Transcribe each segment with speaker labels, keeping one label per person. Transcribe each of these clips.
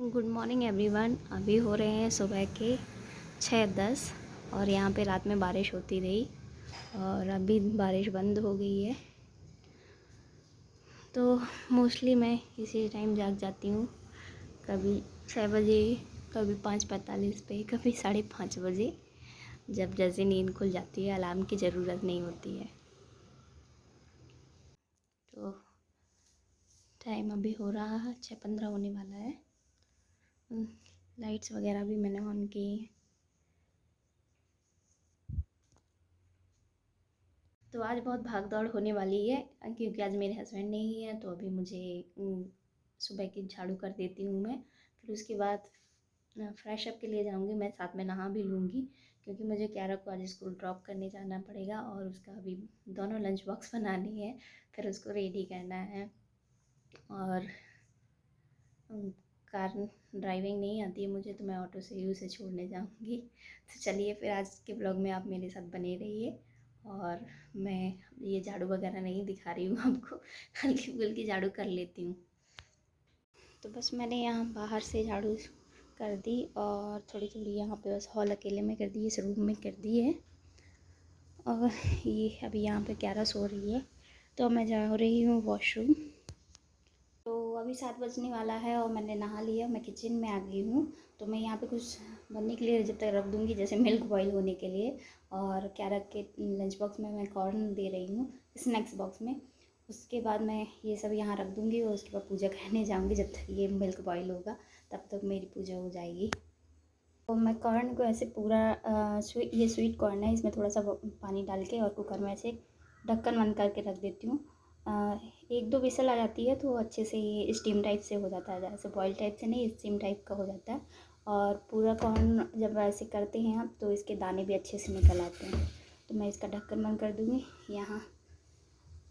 Speaker 1: Good morning everyone. अभी हो रहे हैं सुबह के 6:10 और यहाँ पे रात में बारिश होती रही और अभी बारिश बंद हो गई है। तो मोस्टली मैं इसी टाइम जाग जाती हूँ, कभी 6 बजे, कभी 5:45 पे, कभी 5:30 बजे। जब जैसे नींद खुल जाती है, अलार्म की ज़रूरत नहीं होती है। तो टाइम अभी हो रहा है 6:15 होने वाला है। लाइट्स वगैरह भी मैंने ऑन की हैं। तो आज बहुत भाग दौड़ होने वाली है क्योंकि आज मेरे हस्बैंड नहीं है। तो अभी मुझे सुबह की झाड़ू कर देती हूँ मैं। फिर उसके बाद फ्रेश अप के लिए जाऊँगी, मैं साथ में नहा भी लूँगी क्योंकि मुझे क्यारा को आज स्कूल ड्रॉप करने जाना पड़ेगा और उसका अभी दोनों लंच बॉक्स बनानी है, फिर उसको रेडी करना है। और कार ड्राइविंग नहीं आती है मुझे, तो मैं ऑटो से ही उसे छोड़ने जाऊँगी। तो चलिए फिर आज के ब्लॉग में आप मेरे साथ बने रहिए। और मैं ये झाड़ू वगैरह नहीं दिखा रही हूँ आपको, हल्की फुल्की झाड़ू कर लेती हूँ। तो बस मैंने यहाँ बाहर से झाड़ू कर दी और थोड़ी थोड़ी यहाँ पे बस हॉल अकेले में कर दी, इस रूम में कर दी है। और ये अभी यहाँ पे क्यारा सो रही है, तो मैं जा रही हूँ वॉशरूम। तो अभी 7 बजने वाला है और मैंने नहा लिया, मैं किचन में आ गई हूँ। तो मैं यहाँ पे कुछ बनने के लिए जब तक रख दूँगी, जैसे मिल्क बॉईल होने के लिए। और क्या रख के लंच बॉक्स में मैं कॉर्न दे रही हूँ, स्नैक्स बॉक्स में। उसके बाद मैं ये सब यहाँ रख दूँगी और उसके बाद पूजा करने जाऊँगी। जब तक ये मिल्क बॉईल होगा तब तक मेरी पूजा हो जाएगी। तो मैं कॉर्न को ऐसे पूरा ये स्वीट कॉर्न है, इसमें थोड़ा सा पानी डाल के और कुकर में ऐसे ढक्कन बंद करके रख देती हूँ। 1-2 विसल आ जाती है तो अच्छे से ये स्टीम टाइप से हो जाता है, ऐसे बॉयल टाइप से नहीं, स्टीम टाइप का हो जाता है। और पूरा कॉर्न जब ऐसे करते हैं आप तो इसके दाने भी अच्छे से निकल आते हैं। तो मैं इसका ढक्कन बंद कर दूँगी। यहाँ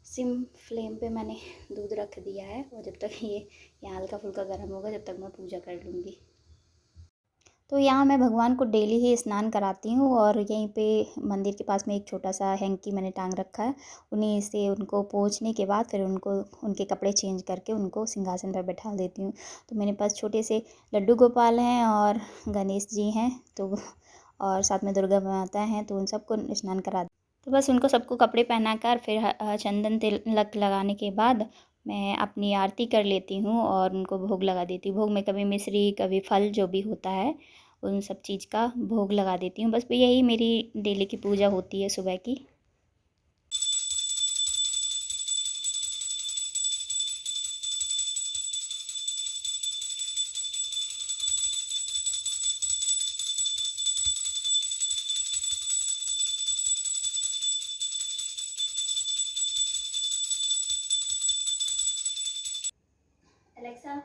Speaker 1: सिम फ्लेम पे मैंने दूध रख दिया है और जब तक ये यहाँ हल्का फुल्का गर्म होगा जब तक मैं पूजा कर लूँगी। तो यहाँ मैं भगवान को डेली ही स्नान कराती हूँ और यहीं पे मंदिर के पास में एक छोटा सा हैंकी मैंने टांग रखा है। उन्हीं से उनको पोंछने के बाद फिर उनको उनके कपड़े चेंज करके उनको सिंहासन पर बैठा देती हूँ। तो मेरे पास छोटे से लड्डू गोपाल हैं और गणेश जी हैं, तो और साथ में दुर्गा माता हैं, तो उन सबको स्नान करा। तो बस उनको सबको कपड़े पहनाकर फिर चंदन तिलक लगाने के बाद मैं अपनी आरती कर लेती हूँ और उनको भोग लगा देती हूँ। भोग में कभी मिश्री, कभी फल जो भी होता है उन सब चीज़ का भोग लगा देती हूँ। बस यही मेरी डेली की पूजा होती है सुबह की। Alexa,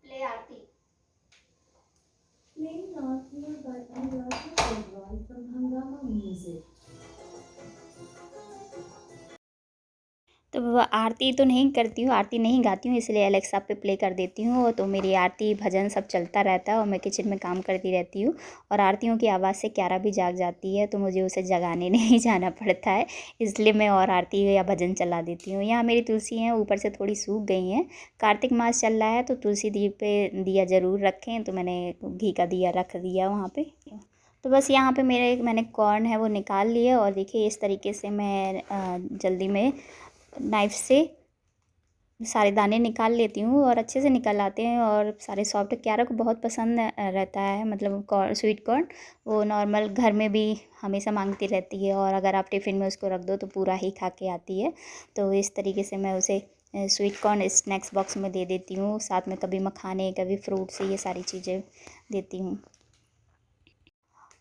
Speaker 1: play Aarti. Playing Arti by Anuradha Pondwal from Hungama Music. तो आरती तो नहीं करती हूँ, आरती नहीं गाती हूँ, इसलिए एलेक्सा पे प्ले कर देती हूँ। तो मेरी आरती भजन सब चलता रहता है और मैं किचन में काम करती रहती हूँ। और आरतियों की आवाज़ से क्यारा भी जाग जाती है, तो मुझे उसे जगाने नहीं जाना पड़ता है, इसलिए मैं और आरती या भजन चला देती हूँ। यहाँ मेरी तुलसी हैं, ऊपर से थोड़ी सूख गई हैं। कार्तिक मास चल रहा है तो तुलसी दीप पे दिया ज़रूर रखें, तो मैंने घी का दिया रख दिया वहाँ पर। तो बस यहाँ पे मैंने कॉर्न है वो निकाल लिया और देखिए इस तरीके से मैं जल्दी में नाइफ़ से सारे दाने निकाल लेती हूँ और अच्छे से निकल आते हैं और सारे सॉफ्ट। क्यारा को बहुत पसंद रहता है, मतलब कॉर्न, स्वीट कॉर्न। वो नॉर्मल घर में भी हमेशा मांगती रहती है और अगर आप टिफ़िन में उसको रख दो तो पूरा ही खा के आती है। तो इस तरीके से मैं उसे स्वीट कॉर्न स्नैक्स बॉक्स में दे देती हूँ, साथ में कभी मखाने, कभी फ्रूट्स, ये सारी चीज़ें देती हूँ।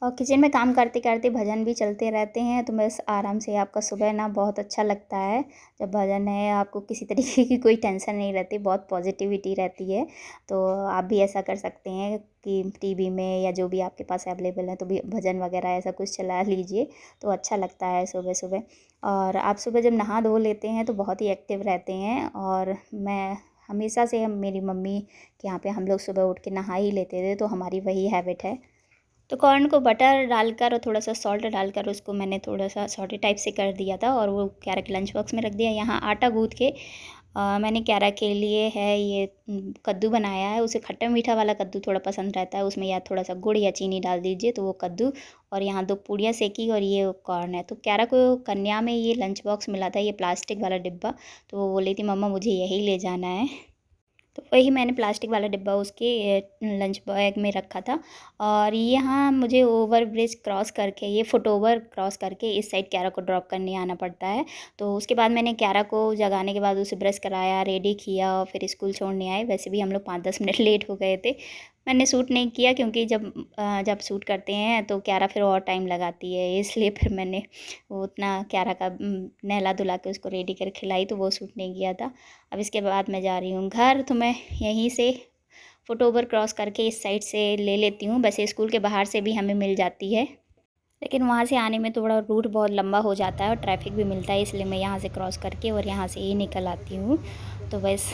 Speaker 1: और किचन में काम करते करते भजन भी चलते रहते हैं, तो बस आराम से आपका सुबह ना बहुत अच्छा लगता है जब भजन है। आपको किसी तरीके की कोई टेंशन नहीं रहती, बहुत पॉजिटिविटी रहती है। तो आप भी ऐसा कर सकते हैं कि टीवी में या जो भी आपके पास अवेलेबल है तो भी भजन वगैरह ऐसा कुछ चला लीजिए, तो अच्छा लगता है सुबह सुबह। और आप सुबह जब नहा धो लेते हैं तो बहुत ही एक्टिव रहते हैं। और मैं हमेशा से, हम मेरी मम्मी के यहाँ पे हम लोग सुबह उठ के नहा ही लेते थे, तो हमारी वही हैबिट है। तो कॉर्न को बटर डालकर और थोड़ा सा सॉल्ट डालकर उसको मैंने थोड़ा सा सॉटे टाइप से कर दिया था और वो क्यारा के लंच बॉक्स में रख दिया। यहाँ आटा गूँथ के मैंने क्यारा के लिए है ये कद्दू बनाया है। उसे खट्टा मीठा वाला कद्दू थोड़ा पसंद रहता है, उसमें या थोड़ा सा गुड़ या चीनी डाल दीजिए तो वो कद्दू। और यहाँ 2 पूड़ियाँ सेकी और ये कॉर्न है। तो क्यारा को कन्या में ये लंच बॉक्स मिला था, ये प्लास्टिक वाला डिब्बा, तो वो बोली थी मम्मा मुझे यही ले जाना है। तो वही मैंने प्लास्टिक वाला डिब्बा उसके लंच बैग में रखा था। और यहाँ मुझे ओवर ब्रिज क्रॉस करके, ये फुट ओवर क्रॉस करके इस साइड क्यारा को ड्रॉप करने आना पड़ता है। तो उसके बाद मैंने क्यारा को जगाने के बाद उसे ब्रश कराया, रेडी किया और फिर स्कूल छोड़ने आए। वैसे भी हम लोग 5-10 मिनट लेट हो गए थे। मैंने सूट नहीं किया क्योंकि जब सूट करते हैं तो क्यारा फिर और टाइम लगाती है, इसलिए फिर मैंने वो उतना क्यारा का नहला धुला के उसको रेडी कर खिलाई, तो वो सूट नहीं किया था। अब इसके बाद मैं जा रही हूँ घर। तो मैं यहीं से फुट ओवर क्रॉस करके इस साइड से ले लेती हूँ। वैसे स्कूल के बाहर से भी हमें मिल जाती है, लेकिन वहाँ से आने में थोड़ा रूट बहुत लंबा हो जाता है और ट्रैफिक भी मिलता है, इसलिए मैं यहाँ से क्रॉस करके और यहाँ से ही निकल आती हूँ। तो बस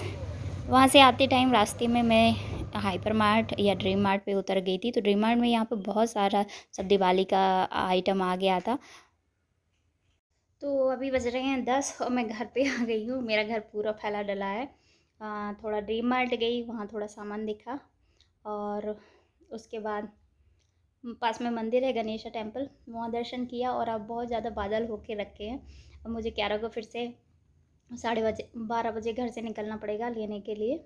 Speaker 1: वहाँ से आते टाइम रास्ते में मैं हाइपर मार्ट या ड्रीम मार्ट पे उतर गई थी। तो ड्रीम मार्ट में यहाँ पे बहुत सारा सब दिवाली का आइटम आ गया था। तो अभी बज रहे हैं 10 और मैं घर पे आ गई हूँ। मेरा घर पूरा फैला डला है। थोड़ा ड्रीम मार्ट गई, वहाँ थोड़ा सामान देखा और उसके बाद पास में मंदिर है गणेशा टेम्पल, वहाँ दर्शन किया। और अब बहुत ज़्यादा बादल होके रखे हैं। अब मुझे 11 को फिर से 12:30 बजे घर से निकलना पड़ेगा लेने के लिए।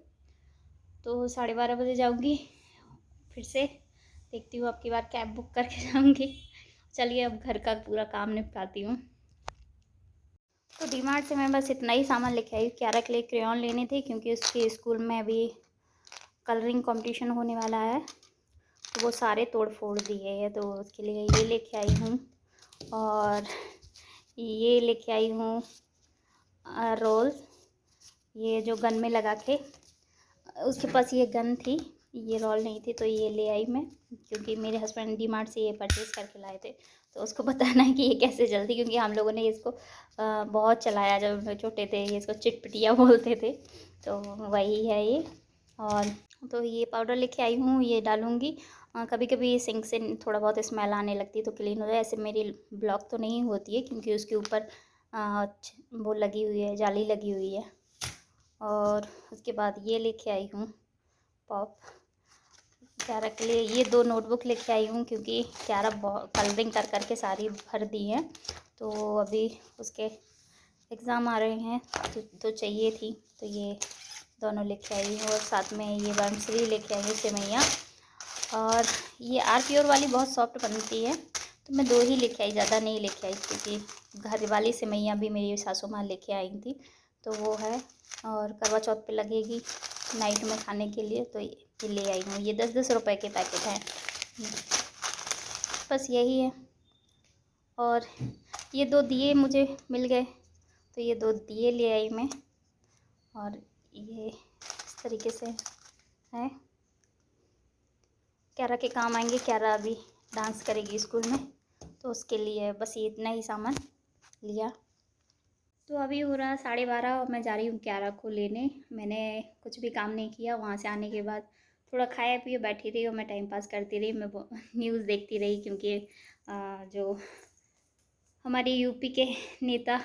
Speaker 1: तो 12:30 बजे जाऊँगी फिर से। देखती हूँ अब की बार कैब बुक करके जाऊँगी। चलिए अब घर का पूरा काम निपटाती हूँ। तो डीमार्ट से मैं बस इतना ही सामान लेके आई। क्यारा के लिए क्रेयॉन लेने थे क्योंकि उसके स्कूल में अभी कलरिंग कंपटीशन होने वाला है, तो वो सारे तोड़ फोड़ दिए हैं। तो उसके लिए ये लेके आई हूँ और ये लेके आई हूँ रोल, ये जो गन में लगा के, उसके पास ये गन थी, ये रोल नहीं थी, तो ये ले आई मैं क्योंकि मेरे हस्बैंड डीमार्ट से ये परचेज़ करके लाए थे। तो उसको बताना है कि ये कैसे जलती, क्योंकि हम लोगों ने इसको बहुत चलाया जब हम छोटे थे, ये इसको चिटपिटिया बोलते थे। तो वही है ये। और तो ये पाउडर लेके आई हूँ, ये डालूँगी। कभी कभी सिंक से थोड़ा बहुत स्मेल आने लगती है तो क्लीन हो जाए। ऐसे मेरी ब्लॉक तो नहीं होती है क्योंकि उसके ऊपर वो लगी हुई है, जाली लगी हुई है। और उसके बाद ये लेके आई हूँ पॉप क्यारा के लिए। ये 2 नोटबुक लेके आई हूँ क्योंकि क्यारा कलरिंग कर करके सारी भर दी है, तो अभी उसके एग्ज़ाम आ रहे हैं तो चाहिए थी, तो ये दोनों लेके आई हूँ। और साथ में ये बंसरी लेके आई हूँ, सेवैयाँ। और ये प्योर वाली बहुत सॉफ्ट बनती है, तो मैं 2 ही लेके आई, ज़्यादा नहीं लेके आई क्योंकि घर वाली सेवैयाँ भी मेरी सासू माँ लेके आई थी, तो वो है। और करवा चौथ पे लगेगी नाइट में खाने के लिए, तो ये ले आई हूँ। ये 10-10 रुपए के पैकेट हैं, बस यही है। और ये 2 दिए मुझे मिल गए, तो ये 2 दिए ले आई मैं। और ये इस तरीके से है, क्यारा के काम आएंगे। क्यारा अभी डांस करेगी स्कूल में, तो उसके लिए बस ये इतना ही सामान लिया। तो अभी हो रहा 12:30 और मैं जा रही हूँ क्यारा को लेने। मैंने कुछ भी काम नहीं किया। वहाँ से आने के बाद थोड़ा खाया पिया, बैठी रही और मैं टाइम पास करती रही। मैं न्यूज़ देखती रही क्योंकि जो हमारे यूपी के नेता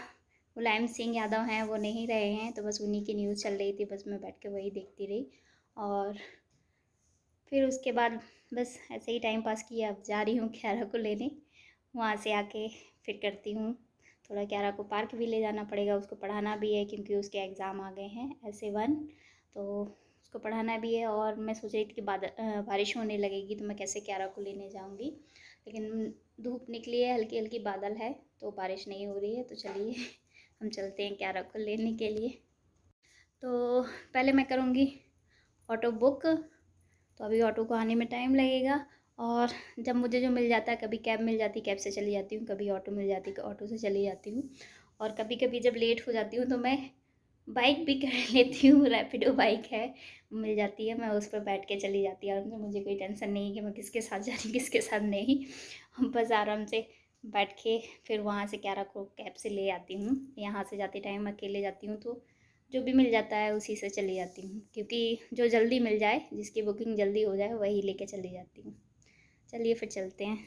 Speaker 1: मुलायम सिंह यादव हैं वो नहीं रहे हैं, तो बस उन्हीं की न्यूज़ चल रही थी। बस मैं बैठ के वही देखती रही और फिर उसके बाद बस ऐसे ही टाइम पास किया। अब जा रही हूँ क्यारा को लेने, वहाँ से आके फिर करती हूँ। थोड़ा क्यारा को पार्क भी ले जाना पड़ेगा, उसको पढ़ाना भी है क्योंकि उसके एग्ज़ाम आ गए हैं SA1, तो उसको पढ़ाना भी है। और मैं सोच रही थी कि बारिश होने लगेगी तो मैं कैसे क्यारा को लेने जाऊँगी, लेकिन धूप निकली है, हल्की हल्की बादल है, तो बारिश नहीं हो रही है। तो चलिए हम चलते हैं क्यारा को लेने के लिए। तो पहले मैं करूँगी ऑटो बुक, तो अभी ऑटो को आने में टाइम लगेगा। और जब मुझे जो मिल जाता है, कभी कैब मिल जाती, कैब से चली जाती हूँ, कभी ऑटो मिल जाती, ऑटो से चली जाती हूँ। और कभी कभी जब लेट हो जाती हूँ तो मैं बाइक भी कर लेती हूँ, रैपिडो बाइक है, मिल जाती है, मैं उस पर बैठ के चली जाती हूँ। और मुझे कोई टेंशन नहीं कि मैं किसके साथ जा रही हूँ किसके साथ नहीं, बस आराम से बैठ के फिर वहाँ से क्यारा को कैब से ले आती हूँ। यहाँ से जाते टाइम अकेले जाती हूँ तो जो भी मिल जाता है उसी से चली जाती हूँ, क्योंकि जो जल्दी मिल जाए, जिसकी बुकिंग जल्दी हो जाए, वही लेके चली जाती हूँ। चलिए फिर चलते हैं।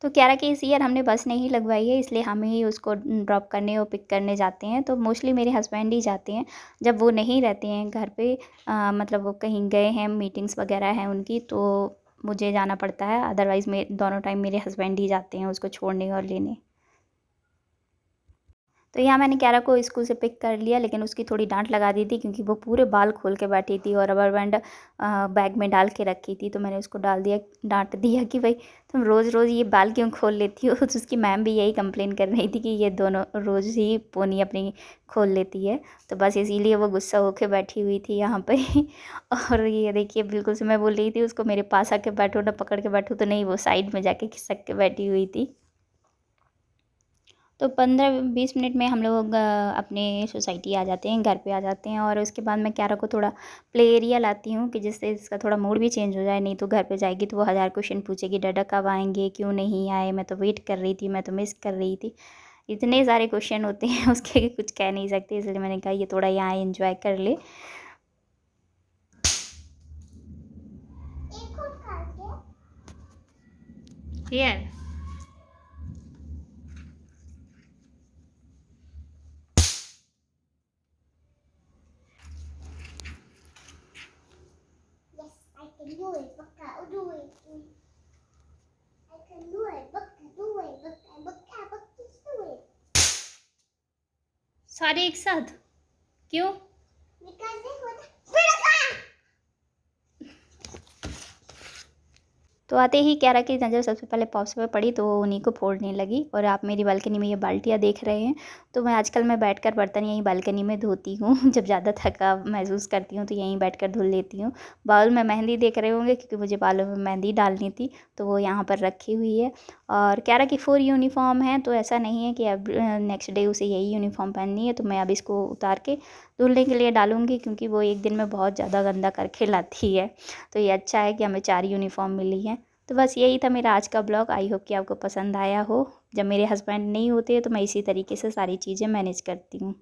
Speaker 1: तो क्यारा की इस ईयर हमने बस नहीं लगवाई है, इसलिए हम ही उसको ड्रॉप करने और पिक करने जाते हैं। तो मोस्टली मेरे हस्बैंड ही जाते हैं, जब वो नहीं रहते हैं घर पे, मतलब वो कहीं गए हैं, मीटिंग्स वगैरह हैं उनकी, तो मुझे जाना पड़ता है। अदरवाइज़ दोनों टाइम मेरे हस्बैंड ही जाते हैं उसको छोड़ने और लेने। तो यहाँ मैंने क्यारा को स्कूल से पिक कर लिया, लेकिन उसकी थोड़ी डांट लगा दी थी, क्योंकि वो पूरे बाल खोल के बैठी थी और रबर बैंड बैग में डाल के रखी थी। तो मैंने उसको डांट दिया कि भाई तुम रोज़ रोज़ ये बाल क्यों खोल लेती हो। तो उसकी मैम भी यही कंप्लेन कर रही थी कि ये दोनों रोज़ ही पोनी अपनी खोल लेती है। तो बस इसीलिए वो गुस्सा होके बैठी हुई थी यहाँ पे। और ये देखिए, बिल्कुल से मैं बोल रही थी उसको मेरे पास आके बैठो ना, पकड़ के बैठो, तो नहीं, वो साइड में जाके खिसक के बैठी हुई थी। तो 15-20 मिनट में हम लोग अपने सोसाइटी आ जाते हैं, घर पे आ जाते हैं। और उसके बाद मैं क्यारा को थोड़ा प्ले एरिया लाती हूँ, कि जिससे इसका थोड़ा मूड भी चेंज हो जाए। नहीं तो घर पे जाएगी तो वो हज़ार क्वेश्चन पूछेगी, डाडा कब आएंगे, क्यों नहीं आए, मैं तो वेट कर रही थी, मैं तो मिस कर रही थी। इतने सारे क्वेश्चन होते हैं उसके कि कुछ कह नहीं सकते, इसलिए मैंने कहा ये थोड़ा यहाँ एंजॉय कर ले। Here.
Speaker 2: Yes, I can do it. Baka, do it. I can do it. Baka, do it. Baka, do it.
Speaker 1: सारे एक साथ क्यों?
Speaker 2: Because this was.
Speaker 1: तो आते ही क्यारा की नज़र सबसे पहले पॉप्स पे पड़ी, तो वो उन्हीं को फोड़ने लगी। और आप मेरी बालकनी में ये बाल्टियाँ देख रहे हैं, तो मैं आजकल बैठकर बर्तन यहीं बालकनी में धोती हूँ। जब ज़्यादा थका महसूस करती हूँ तो यहीं बैठकर धुल लेती हूँ। बाल में मेहंदी देख रहे होंगे, क्योंकि मुझे बालों में मेहंदी डालनी थी, तो वो यहाँ पर रखी हुई है। और क्यारा की 4 यूनिफॉर्म है, तो ऐसा नहीं है कि अब नेक्स्ट डे उसे यही यूनिफॉर्म पहननी है। तो मैं अब इसको उतार के धुलने के लिए डालूँगी, क्योंकि वो एक दिन में बहुत ज़्यादा गंदा करके लाती है। तो ये अच्छा है कि हमें 4 यूनिफॉर्म मिली है। तो बस यही था मेरा आज का ब्लॉग। आई होप कि आपको पसंद आया हो। जब मेरे हस्बैंड नहीं होते तो मैं इसी तरीके से सारी चीज़ें मैनेज करती हूँ।